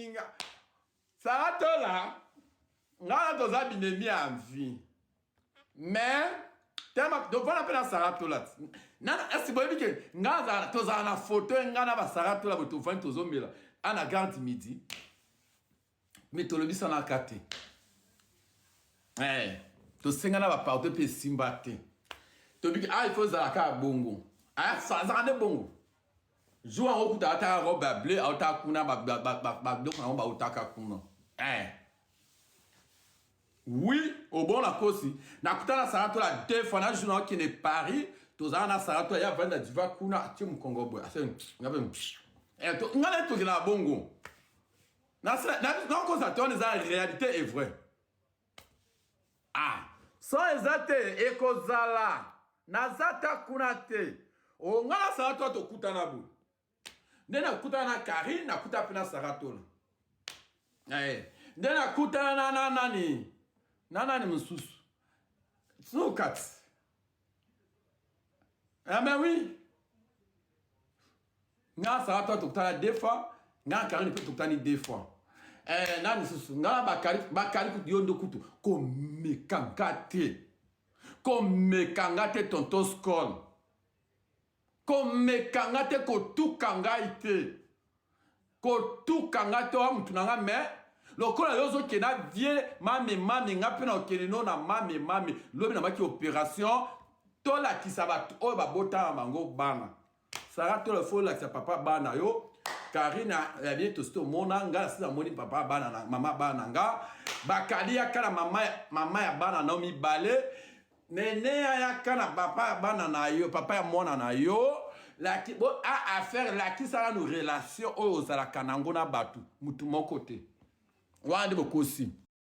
ninga. Sarato là, nga dans un binemi en vie. Mais, tellement, donc on appelle Sarato là. Nana, est-ce que nga za toza na photo nga na ba Sarato là boto fan tozo mela. Ana garde midi. Mais to lobi sana kate. To senga na ba parto pe simbate. To bi il faut za ka bongo. Ça ça de bongo. Joue en haut ta ta robe bleue, ta kuna ba donc on ba utaka kuna. Oui, au bon la kosi. Na kutana Sarato la deux fois na journal qui n'est Paris, toza na Sarato ya vanda diva kuna ti mu Congo boy. Ngabe. To ngale to na bongo. Na ko ça tourne ça réalité est vrai. Sans ezate ekozala. Nazata kuna te. O ngala Sarato to kutana bu. Nena kutana Karine na kuta pina Sarato la. Nena kutana na nani. Nana ni msusu. So kat. Mais oui. Nga Sarato tokutana deux fois, nga Karine peut tokutana deux fois. Nani msusu, nga bakari yondo kutu ko mekangate. Ko mekangate tonton skol. Ko mekangate ko tukangaite. Ko tukangate wa mutunanga me lokola yozo kena vie mami nga pena okelino na mami lobi na maki opération tola kisaba o ba bota bango bana Sarato le fo la sa papa bana yo Karina la vie to sto mona nga sisa moni papa bana na mama bana nga bakali ya kana mama ya bana na mi bale nene ya kana papa bana na yo papa ya mona na yo la ki bo a affaire la ki sala no relation o za la kanango na batu mutu mon côté. Wande bokosi.